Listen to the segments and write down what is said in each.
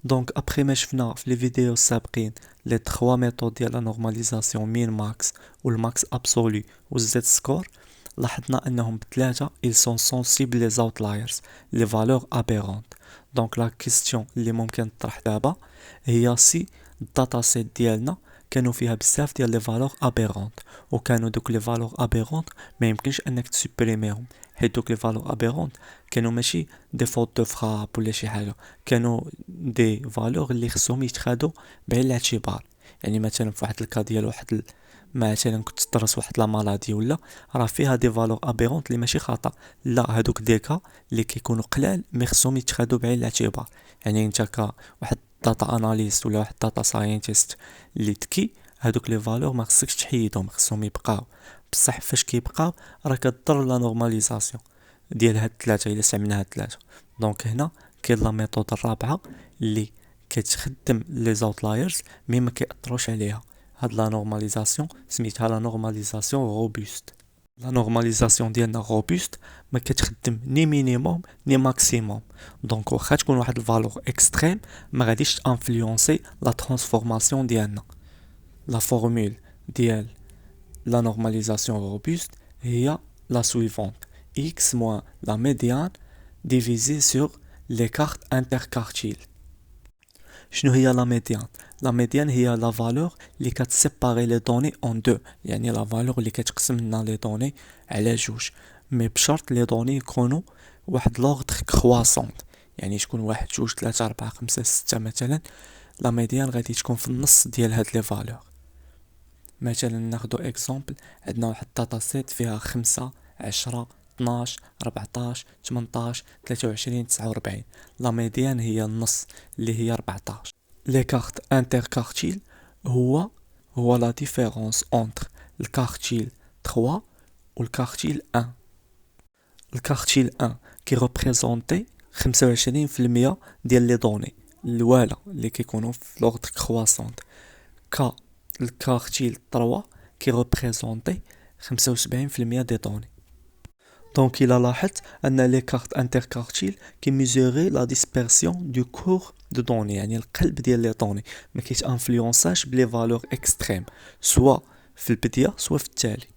دونك ابخي ما شفنا في لي فيديو السابقين لي 3 ميثود ديال لا نورماليزاسيون مين ماكس والماكس ابسولو والزد سكور، لاحظنا انهم بثلاثه ils sont sensibles les outliers les valeurs aberrantes. دونك لا كيستيون اللي ممكن تطرح دابا هي سي الداتا سيت ديالنا كانوا فيها بزاف ديال لي فالور ابيرونت، وكانوا دوك لي فالور ابيرونت ما يمكنش انك تسوبريميهم، حيت دوك لي فالور ابيرونت كانوا ماشي دي فوت دو فراب ولا شي حاجه، كانوا دي فالور اللي خصهم يتخادوا بعين الاعتبار. يعني مثلا في واحد الكا ديال مثلا كنت تدرس واحد لا مالادي ولا راه فيها دي فالور ابيرونت اللي ماشي خطا، لا هادوك ديكا اللي كيكونوا قلال مي خصهم يتخادوا بعين الاعتبار. يعني انت واحد داتا اناليست ولا واحد داتا ساينتيست اللي تكي، هادوك لي فالور ما خصكش تحيدهم، خصهم يبقاو. بصح فاش كيبقاو راه كضر لا نورماليزاسيون ديال هاد الثلاثه الا استعملنا هاد الثلاثه. دونك هنا كاين لا ميثود الرابعه اللي كتخدم لي زوتلايرز مي ما كيأثروش عليها. هاد لا نورماليزاسيون سميتها لا نورماليزاسيون روبوست. لا نورماليزاسيون ديالنا روبوست ما كتخدم ني مينيموم ني ماكسيموم. دونك واخا تكون واحد الفالور اكستريم ما غاديش تانفلونسي لا ترانسفورماسيون ديالنا. لا فورمول ديال la normalisation robuste هي la suivante: x moins la médiane divisé sur l'écart interquartile. شنو هي la médiane؟ la médiane هي la valeur اللي كتسيباري les données en deux، يعني la valeur اللي كتقسم لنا les données على جوج، مي بشرط les données يكونوا واحد لوغدر كرواسونت، يعني تكون واحد جوج ثلاثة أربعة خمسة ستة مثلا. la médiane غادي تكون في النص ديال هاد les valeurs. مثلا ناخدو اكزامبل، عندنا واحد داتا سيت فيها 5 10 12 14 18 23 49، لا ميديان هي النص اللي هي 14. لي كارت انتركارتيل هو لا ديفيرونس انتر الكارتيل 3 والكارتيل 1. الكارتيل 1 كي ريبريزونتي 25% ديال لي دوني الوالا اللي كيكونوا في لوغد كرواسونت، الكارتيل 3 كي ريبريزونتي 75% دي دوني. دونك الى لاحظت ان لي كارت انتركارتيل كي ميزوري لا ديسبيرسيون دو كور دو دوني، يعني القلب ديال لي دوني ما كيتانفلونساش بلي فالور اكستريم سوا في البدايه سوا في التالي.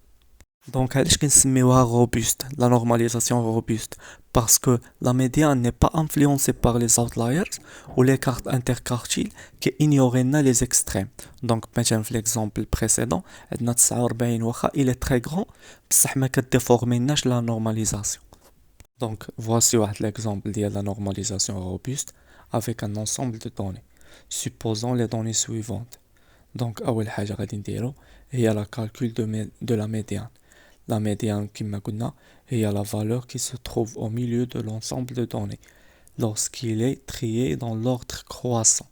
دونك علاش كنسميوها روبوست لا نورماليزاسيون روبوست؟ باسكو لا ميديان ني با انفلونسي بار لي اوتلايرز و لي كارت انتركارتيل كي انيوري لنا لي اكستريم. دونك مثلا في ليكزامبل بريسيدون عندنا 49 واخا الى تري غران بصح ما كديفورميناش لا نورماليزاسيون. دونك voici واحد ليكزامبل ديال لا نورماليزاسيون روبوست avec un ensemble de données supposons les données suivantes. دونك اول حاجه غادي نديرو هي لا calcul de la médiane. La médiane, comme قلنا, est la valeur qui se trouve au milieu de l'ensemble de données lorsqu'il est trié dans l'ordre croissant.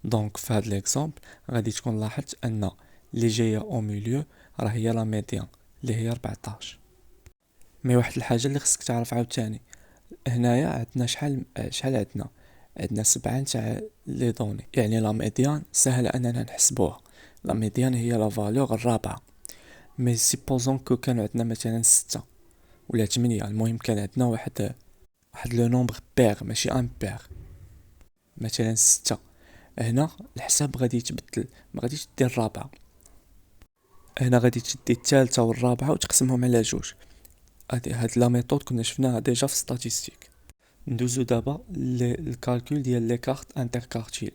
Donc, في هذا l'exemple, غادي تكون لاحظت أن اللي جاية au milieu راه هي la médiane اللي هي 14. مي واحد الحاجة اللي خصك تعرف عاوتاني، هنايا عندنا شحال عندنا 7 تاع لي دوني، يعني لا ميديان سهل أننا نحسبوها. لا ميديان هي لا فالور الرابعة. مي سيبوزون كو كان عندنا مثلا 6 ولا 8، المهم كان عندنا واحد لو نومبر بير ماشي ان بير، مثلا 6. هنا الحساب غادي يتبدل، ما غاديش دير الرابعه، هنا غادي تدي الثالثه والرابعه وتقسمهم على جوج. هاد لا ميثود كنا شفناها ديجا في ستاتيستيك. ندوزو دابا للكالكول ديال لي كارت انتركارتيل.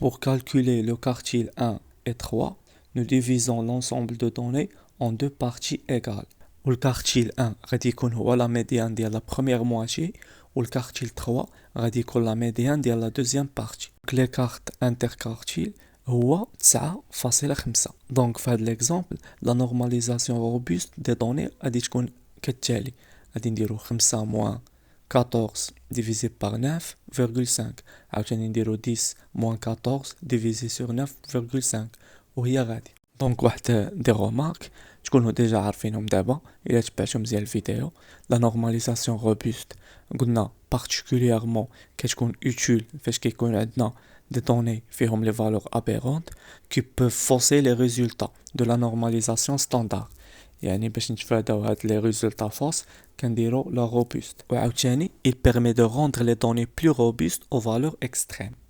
pour calculer le quartile 1 et 3 nous divisons l'ensemble de données en deux parties égales. و الكارتيل 1 غادي يكون هو لا ميديان ديال لا بروميير مواتي، و الكارتيل 3 غادي يكون لا ميديان ديال لا دوزيام بارتي. لي كارت انتركارتيل هو 9.5. دونك في هاد ليكزامبل لا نورماليزاسيون روبوست دي دوني غادي تكون كالتالي: غادي نديرو 5 موان 14 divisé par 9,5، عاوتاني نديرو 10 moins 14 divisé sur 9,5 وهي غادي. دونك واحد دي رومارك تكونوا ديجا عارفينهم دابا الا تبعتو مزيان الفيديو. لا نورماليزاسيون روبوست قلنا بارتيكوليرمون كتكون اوتيل فاش كيكون عندنا دي دوني فيهم لي فالور ابيرونت كي بو فوسي لي ريزولطا دو لا نورماليزاسيون ستاندارد، يعني باش نتفاداو هاد لي ريزولطا فوس كنديرو لا روبوست. وعاوتاني il permet de rendre les données plus robustes aux valeurs extrêmes.